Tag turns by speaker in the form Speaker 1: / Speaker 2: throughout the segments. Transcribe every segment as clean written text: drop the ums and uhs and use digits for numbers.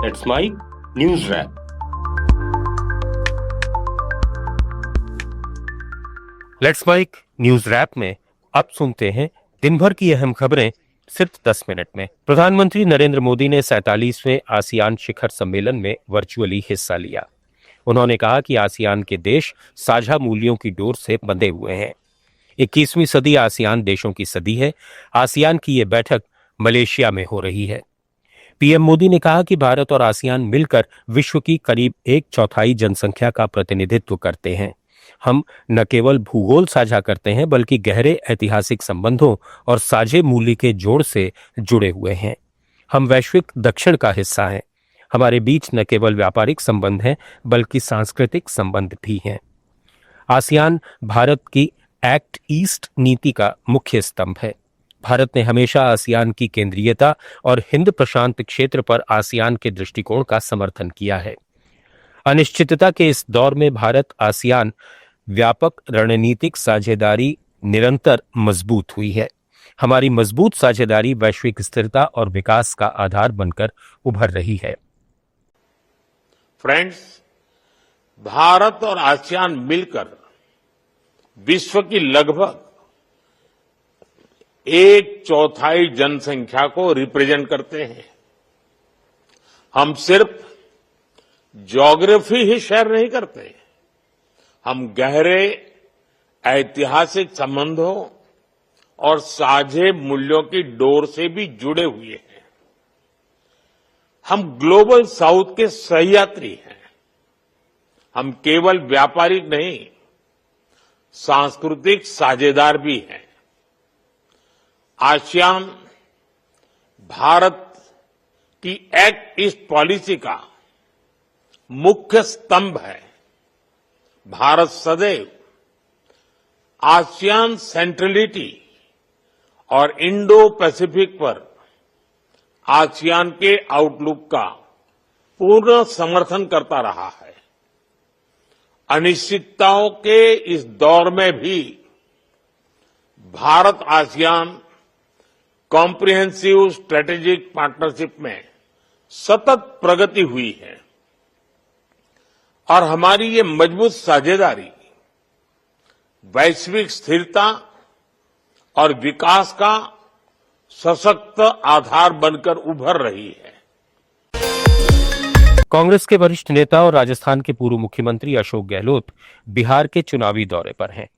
Speaker 1: That's my news wrap.
Speaker 2: Let's mic news wrap में अब सुनते हैं दिन भर की अहम खबरें सिर्फ 10 मिनट में। प्रधानमंत्री नरेंद्र मोदी ने 47वें आसियान शिखर सम्मेलन में वर्चुअली हिस्सा लिया। उन्होंने कहा कि आसियान के देश साझा मूल्यों की डोर से बंधे हुए हैं। 21वीं सदी आसियान देशों की सदी है। आसियान की ये बैठक मलेशिया में हो रही है। पीएम मोदी ने कहा कि भारत और आसियान मिलकर विश्व की करीब 1/4 जनसंख्या का प्रतिनिधित्व करते हैं। हम न केवल भूगोल साझा करते हैं बल्कि गहरे ऐतिहासिक संबंधों और साझे मूल्य के जोड़ से जुड़े हुए हैं। हम वैश्विक दक्षिण का हिस्सा हैं। हमारे बीच न केवल व्यापारिक संबंध हैं बल्कि सांस्कृतिक संबंध भी हैं। आसियान भारत की एक्ट ईस्ट नीति का मुख्य स्तंभ है। भारत ने हमेशा आसियान की केंद्रीयता और हिंद प्रशांत क्षेत्र पर आसियान के दृष्टिकोण का समर्थन किया है। अनिश्चितता के इस दौर में भारत आसियान व्यापक रणनीतिक साझेदारी निरंतर मजबूत हुई है। हमारी मजबूत साझेदारी वैश्विक स्थिरता और विकास का आधार बनकर उभर रही है।
Speaker 3: फ्रेंड्स, भारत और आसियान मिलकर विश्व की लगभग 1/4 जनसंख्या को रिप्रेजेंट करते हैं। हम सिर्फ ज्योग्राफी ही शेयर नहीं करते, हम गहरे ऐतिहासिक संबंधों और साझे मूल्यों की डोर से भी जुड़े हुए हैं। हम ग्लोबल साउथ के सहयात्री हैं। हम केवल व्यापारिक नहीं, सांस्कृतिक साझेदार भी हैं। आसियान भारत की एक्ट ईस्ट पॉलिसी का मुख्य स्तंभ है। भारत सदैव आसियान सेंट्रलिटी और इंडो पैसिफिक पर आसियान के आउटलुक का पूर्ण समर्थन करता रहा है। अनिश्चितताओं के इस दौर में भी Bharat ASEAN comprehensive strategic partnership में सतत प्रगति हुई है और हमारी ये मजबूत साझेदारी वैश्विक स्थिरता और विकास का सशक्त आधार बनकर उभर रही है।
Speaker 2: कांग्रेस के वरिष्ठ नेता और राजस्थान के पूर्व मुख्यमंत्री अशोक गहलोत बिहार के चुनावी दौरे पर हैं।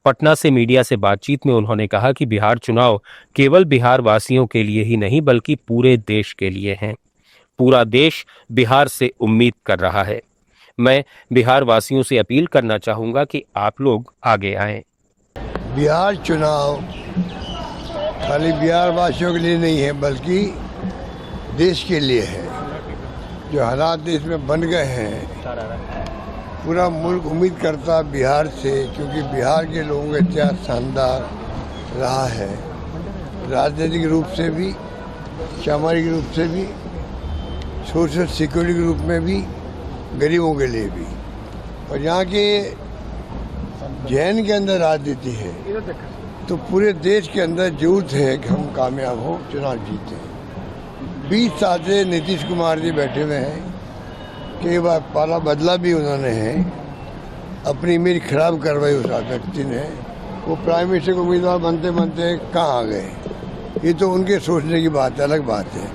Speaker 2: पटना से मीडिया से बातचीत में उन्होंने कहा कि बिहार चुनाव केवल बिहार वासियों के लिए ही नहीं बल्कि पूरे देश के लिए हैं। पूरा देश बिहार से उम्मीद कर रहा है। मैं बिहार वासियों से अपील करना चाहूंगा कि आप लोग आगे आएं।
Speaker 4: बिहार चुनाव खाली बिहार वासियों के लिए नहीं है बल्कि देश के लिए है। जो हालात देश में बन गए हैं, पूरा मुल्क उम्मीद करता बिहार से, क्योंकि बिहार के लोगों का इतिहास शानदार रहा है, राजनीतिक रूप से भी, सामाजिक रूप से भी, सोशल सिक्योरिटी के रूप में भी, गरीबों के लिए भी। और यहाँ के जैन के अंदर राजनीति है तो पूरे देश के अंदर जरूरत है कि हम कामयाब हो, चुनाव जीतें। 20 साल से नीतीश कुमार जी बैठे हुए हैं, कई बार पाला बदला भी उन्होंने है, अपनी इमेज खराब करवाई उस व्यक्ति ने। वो प्राइम मिनिस्टर को उम्मीदवार बनते बनते कहाँ आ गए, ये तो उनके सोचने की बात है, अलग बात है।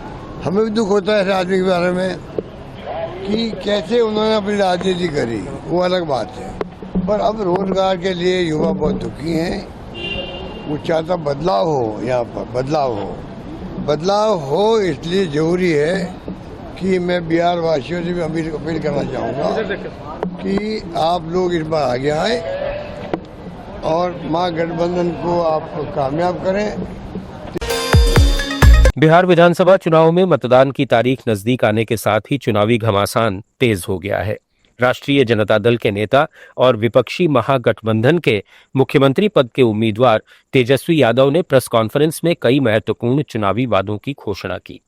Speaker 4: हमें भी दुख होता है इस आदमी के बारे में कि कैसे उन्होंने अपनी राजनीति करी, वो अलग बात है। पर अब रोजगार के लिए युवा बहुत दुखी हैं। वो चाहता बदलाव हो, यहाँ पर बदलाव हो इसलिए जरूरी है कि मैं बिहार वासियों से भी अपील करना चाहूँगा कि आप लोग इस बार आगे आए और महागठबंधन को आप कामयाब करें।
Speaker 2: बिहार विधानसभा चुनाव में मतदान की तारीख नजदीक आने के साथ ही चुनावी घमासान तेज हो गया है। राष्ट्रीय जनता दल के नेता और विपक्षी महागठबंधन के मुख्यमंत्री पद के उम्मीदवार तेजस्वी यादव ने प्रेस कॉन्फ्रेंस में कई महत्वपूर्ण चुनावी वादों की घोषणा की।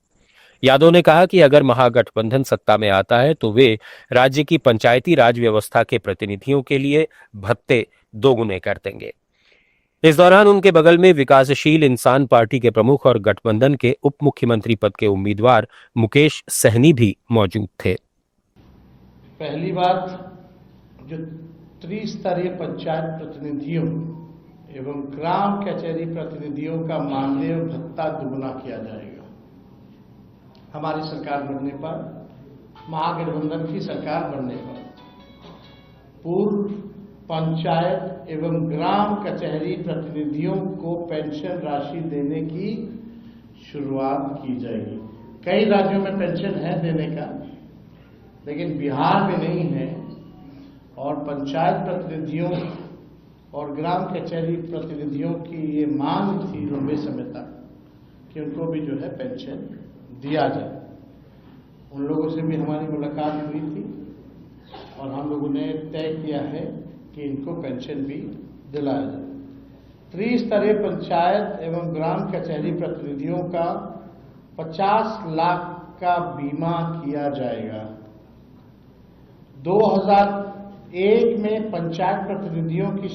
Speaker 2: यादव ने कहा कि अगर महागठबंधन सत्ता में आता है तो वे राज्य की पंचायती राज व्यवस्था के प्रतिनिधियों के लिए भत्ते दोगुने कर देंगे। इस दौरान उनके बगल में विकासशील इंसान पार्टी के प्रमुख और गठबंधन के उप मुख्यमंत्री पद के उम्मीदवार मुकेश सहनी भी मौजूद थे।
Speaker 5: पहली बात, जो त्रिस्तरीय पंचायत प्रतिनिधियों एवं ग्राम कचहरी प्रतिनिधियों का मानदेय भत्ता दुगुना किया जाएगा। हमारी सरकार बनने पर, महागठबंधन की सरकार बनने पर पूर्व पंचायत एवं ग्राम कचहरी प्रतिनिधियों को पेंशन राशि देने की शुरुआत की जाएगी। कई राज्यों में पेंशन है देने का, लेकिन बिहार में नहीं है। और पंचायत प्रतिनिधियों और ग्राम कचहरी प्रतिनिधियों की ये मांग थी लंबे समय तक कि उनको भी जो है पेंशन दिया जाए। उन लोगों से भी हमारी मुलाकात हुई थी और हम लोगों ने तय किया है कि इनको पेंशन भी दिलाया जाए। त्रिस्तरीय पंचायत एवं ग्राम कचहरी प्रतिनिधियों का 50 लाख का बीमा किया जाएगा। 2001 में पंचायत प्रतिनिधियों की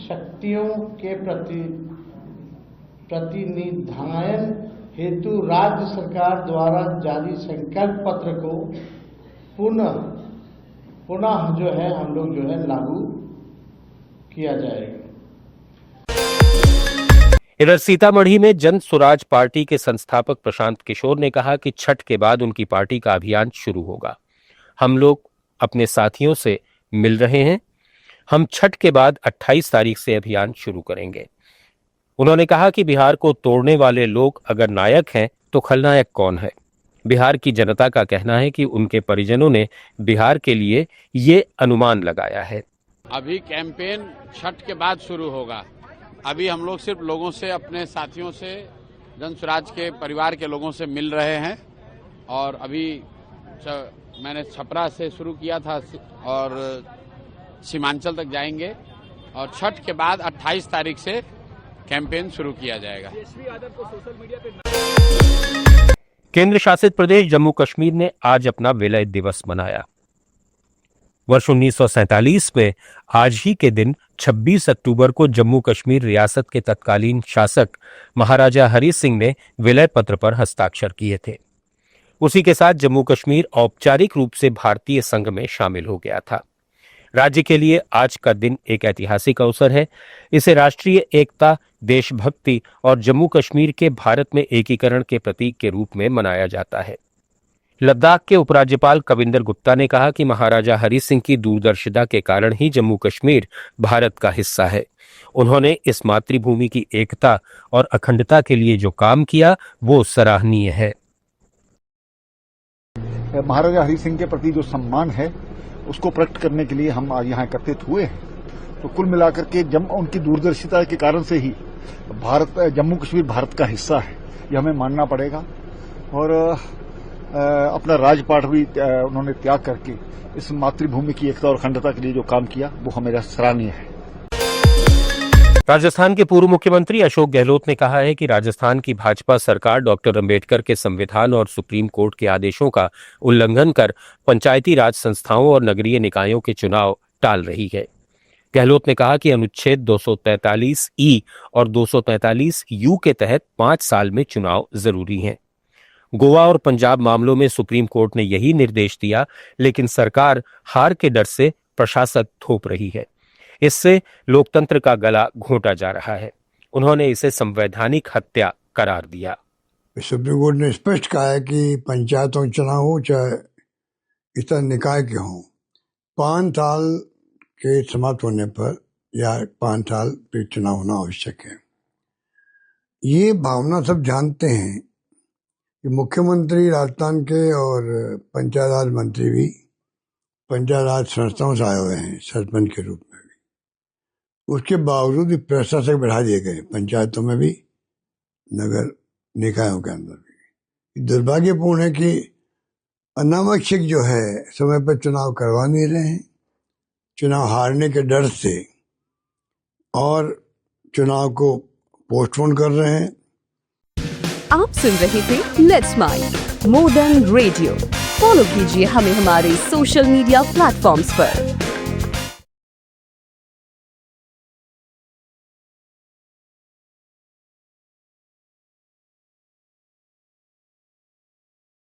Speaker 5: शक्तियों के प्रतिनिधान हेतु राज्य सरकार द्वारा जारी संकल्प पत्र को पुनः जो है हम लोग जो है लागू किया जाएगा।
Speaker 2: इधर सीतामढ़ी में जन स्वराज पार्टी के संस्थापक प्रशांत किशोर ने कहा कि छठ के बाद उनकी पार्टी का अभियान शुरू होगा। हम लोग अपने साथियों से मिल रहे हैं। हम छठ के बाद 28 तारीख से अभियान शुरू करेंगे। उन्होंने कहा कि बिहार को तोड़ने वाले लोग अगर नायक हैं तो खलनायक कौन है। बिहार की जनता का कहना है कि उनके परिजनों ने बिहार के लिए ये अनुमान लगाया है।
Speaker 6: अभी कैंपेन छठ के बाद शुरू होगा। अभी हम लोग सिर्फ लोगों से, अपने साथियों से, जन स्वराज के परिवार के लोगों से मिल रहे हैं। और अभी मैंने छपरा से शुरू किया था और सीमांचल तक जाएंगे और छठ के बाद 28 तारीख से कैंपेन शुरू किया जाएगा।
Speaker 2: केंद्र शासित प्रदेश जम्मू कश्मीर ने आज अपना विलय दिवस मनाया। वर्ष 1947 में आज ही के दिन 26 अक्टूबर को जम्मू कश्मीर रियासत के तत्कालीन शासक महाराजा हरि सिंह ने विलय पत्र पर हस्ताक्षर किए थे। उसी के साथ जम्मू कश्मीर औपचारिक रूप से भारतीय संघ में शामिल हो गया था। राज्य के लिए आज का दिन एक ऐतिहासिक अवसर है। इसे राष्ट्रीय एकता, देशभक्ति और जम्मू कश्मीर के भारत में एकीकरण के प्रतीक के रूप में मनाया जाता है। लद्दाख के उपराज्यपाल कविंदर गुप्ता ने कहा कि महाराजा हरि सिंह की दूरदर्शिता के कारण ही जम्मू कश्मीर भारत का हिस्सा है। उन्होंने इस मातृभूमि की एकता और अखंडता के लिए जो काम किया वो सराहनीय है।
Speaker 7: महाराजा हरि सिंह के प्रति जो सम्मान है उसको प्रकट करने के लिए हम आज यहाँ एकत्रित हुए हैं। तो कुल मिलाकर के उनकी दूरदर्शिता के कारण से ही जम्मू कश्मीर भारत का हिस्सा है, यह हमें मानना पड़ेगा। और अपना राजपाट भी उन्होंने त्याग करके इस मातृभूमि की एकता और अखंडता के लिए जो काम किया वो हमें सराहनीय है।
Speaker 2: राजस्थान के पूर्व मुख्यमंत्री अशोक गहलोत ने कहा है कि राजस्थान की भाजपा सरकार डॉक्टर अंबेडकर के संविधान और सुप्रीम कोर्ट के आदेशों का उल्लंघन कर पंचायती राज संस्थाओं और नगरीय निकायों के चुनाव टाल रही है। गहलोत ने कहा कि अनुच्छेद 243E और 243U के तहत 5 साल में चुनाव जरूरी हैं। गोवा और पंजाब मामलों में सुप्रीम कोर्ट ने यही निर्देश दिया, लेकिन सरकार हार के डर से प्रशासन थोप रही है। इससे लोकतंत्र का गला घोंटा जा रहा है। उन्होंने इसे संवैधानिक हत्या करार दिया।
Speaker 4: सुप्रीम कोर्ट ने स्पष्ट कहा है कि पंचायतों के चुनाव हो चाहे इस तरह निकाय के हों, 5 साल के समाप्त होने पर या 5 साल पे चुनाव होना आवश्यक है। ये भावना सब जानते हैं कि मुख्यमंत्री राजस्थान के और पंचायत राज मंत्री भी पंचायत राज संस्थाओं से आए हुए हैं सरपंच के रूप में भी। उसके बावजूद भी प्रशासक बढ़ा दिए गए, पंचायतों में भी नगर निकायों के अंदर भी। दुर्भाग्यपूर्ण है कि अनावश्यक जो है समय पर चुनाव करवा नहीं रहे हैं, चुनाव हारने के डर से, और चुनाव को पोस्टपोन कर रहे हैं।
Speaker 8: आप सुन रहे थे let's mic more than radio. Follow कीजिए हमें हमारे सोशल मीडिया प्लेटफॉर्म्स पर।